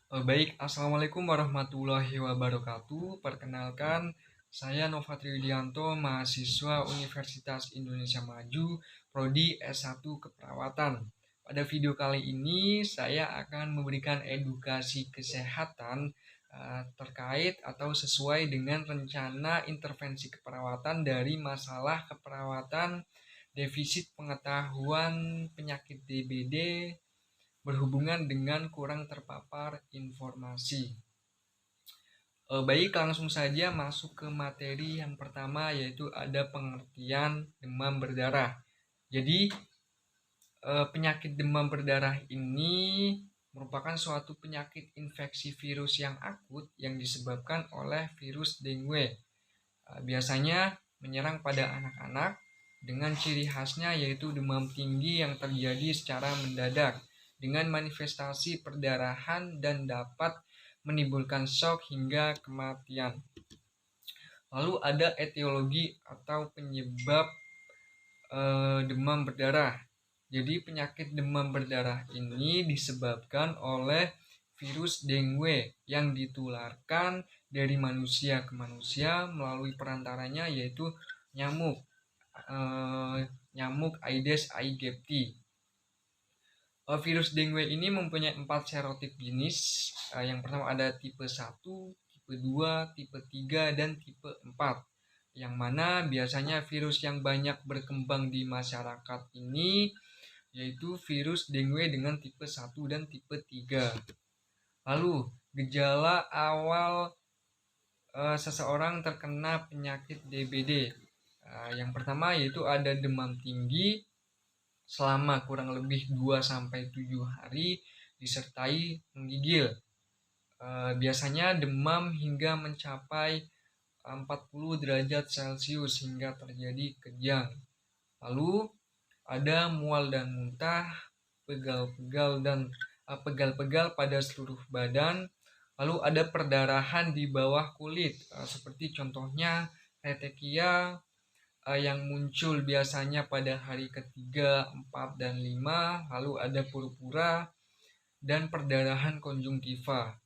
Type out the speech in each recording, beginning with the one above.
Baik, Assalamualaikum warahmatullahi wabarakatuh. Perkenalkan, saya Nova Triwidianto, mahasiswa Universitas Indonesia Maju, Prodi S1 Keperawatan. Pada video kali ini, saya akan memberikan edukasi kesehatan terkait atau sesuai dengan rencana intervensi keperawatan dari masalah keperawatan, defisit pengetahuan penyakit DBD, berhubungan dengan kurang terpapar informasi. Baik, langsung saja masuk ke materi yang pertama, yaitu ada pengertian demam berdarah. Jadi, penyakit demam berdarah ini merupakan suatu penyakit infeksi virus yang akut yang disebabkan oleh virus dengue. Biasanya menyerang pada anak-anak dengan ciri khasnya yaitu demam tinggi yang terjadi secara mendadak dengan manifestasi perdarahan dan dapat menimbulkan shock hingga kematian. Lalu ada etiologi atau penyebab demam berdarah. Jadi penyakit demam berdarah ini disebabkan oleh virus dengue yang ditularkan dari manusia ke manusia melalui perantaranya yaitu nyamuk nyamuk Aedes aegypti. Virus dengue ini mempunyai 4 serotip jenis. Yang pertama ada tipe 1, tipe 2, tipe 3, dan tipe 4. Yang mana biasanya virus yang banyak berkembang di masyarakat ini yaitu virus dengue dengan tipe 1 dan tipe 3. Lalu, gejala awal seseorang terkena penyakit DBD. Yang pertama yaitu ada demam tinggi selama kurang lebih 2-7 hari disertai menggigil. Biasanya demam hingga mencapai 40 derajat Celcius hingga terjadi kejang. Lalu ada mual dan muntah, pegal-pegal pada seluruh badan. Lalu ada perdarahan di bawah kulit, seperti contohnya petekia yang muncul biasanya pada hari ketiga, 4, dan 5. Lalu ada purpura dan perdarahan konjungtiva.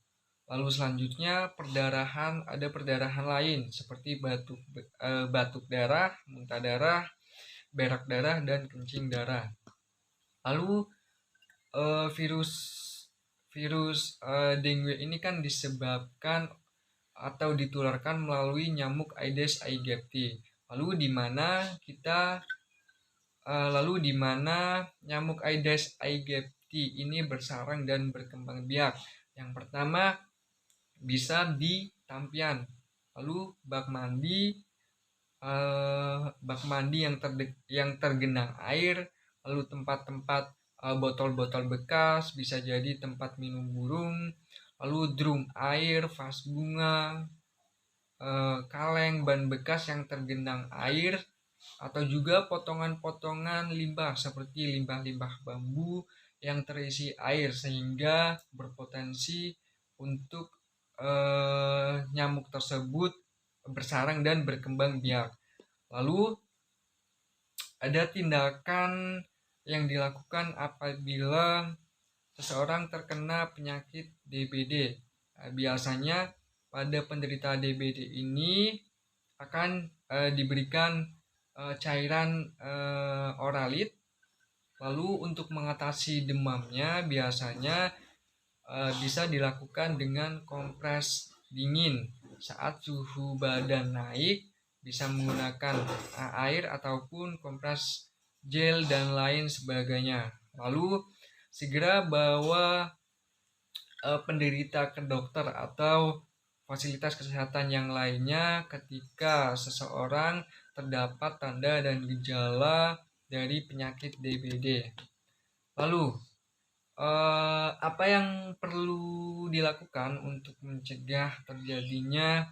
Lalu selanjutnya ada perdarahan lain seperti batuk darah, muntah darah, berak darah, dan kencing darah. Lalu virus dengue ini kan disebabkan atau ditularkan melalui nyamuk Aedes aegypti. Lalu di mana nyamuk Aedes aegypti ini bersarang dan berkembang biak. Yang pertama bisa di tampian, lalu bak mandi yang tergenang air, lalu tempat-tempat botol-botol bekas, bisa jadi tempat minum burung, lalu drum air, vas bunga, kaleng, ban bekas yang tergenang air, atau juga potongan-potongan limbah seperti limbah-limbah bambu yang terisi air sehingga berpotensi untuk nyamuk tersebut bersarang dan berkembang biak. Lalu ada tindakan yang dilakukan apabila seseorang terkena penyakit DBD. Biasanya pada penderita DBD ini akan diberikan cairan oralit. Lalu untuk mengatasi demamnya biasanya bisa dilakukan dengan kompres dingin. Saat suhu badan naik, bisa menggunakan air ataupun kompres gel dan lain sebagainya. Lalu segera bawa penderita ke dokter atau fasilitas kesehatan yang lainnya ketika seseorang terdapat tanda dan gejala dari penyakit DBD. Lalu apa yang perlu dilakukan untuk mencegah terjadinya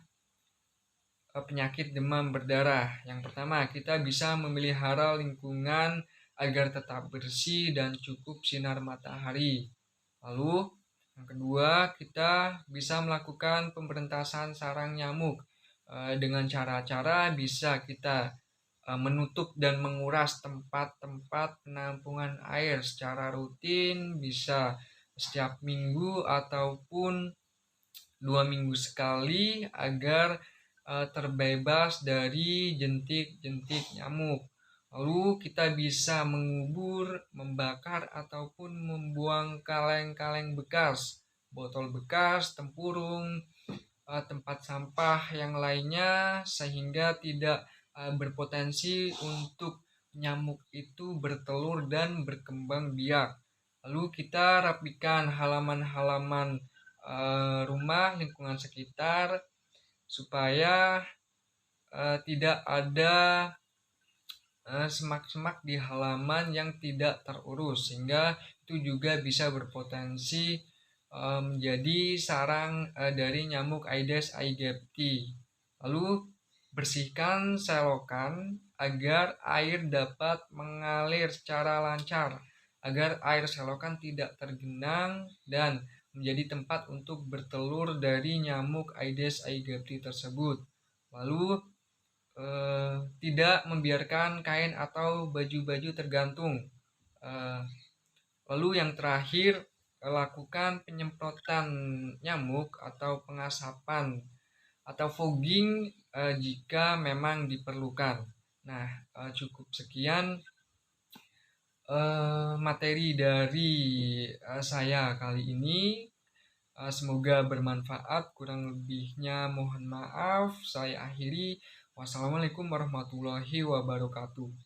penyakit demam berdarah? Yang pertama, kita bisa memelihara lingkungan agar tetap bersih dan cukup sinar matahari. Lalu yang kedua, kita bisa melakukan pemberantasan sarang nyamuk. Dengan cara-cara bisa kita menutup dan menguras tempat-tempat penampungan air secara rutin, bisa setiap minggu ataupun 2 minggu sekali agar terbebas dari jentik-jentik nyamuk. Lalu kita bisa mengubur, membakar, ataupun membuang kaleng-kaleng bekas, botol bekas, tempurung, tempat sampah yang lainnya, sehingga tidak berpotensi untuk nyamuk itu bertelur dan berkembang biak. Lalu kita rapikan halaman-halaman rumah, lingkungan sekitar, supaya tidak ada semak-semak di halaman yang tidak terurus, sehingga itu juga bisa berpotensi menjadi sarang dari nyamuk Aedes aegypti. Lalu bersihkan selokan agar air dapat mengalir secara lancar, agar air selokan tidak tergenang dan menjadi tempat untuk bertelur dari nyamuk Aedes aegypti tersebut. Lalu tidak membiarkan kain atau baju-baju tergantung. Lalu yang terakhir, lakukan penyemprotan nyamuk atau pengasapan atau fogging jika memang diperlukan. Nah, cukup sekian materi dari saya kali ini. Semoga bermanfaat. Kurang lebihnya mohon maaf. Saya akhiri. Wassalamualaikum warahmatullahi wabarakatuh.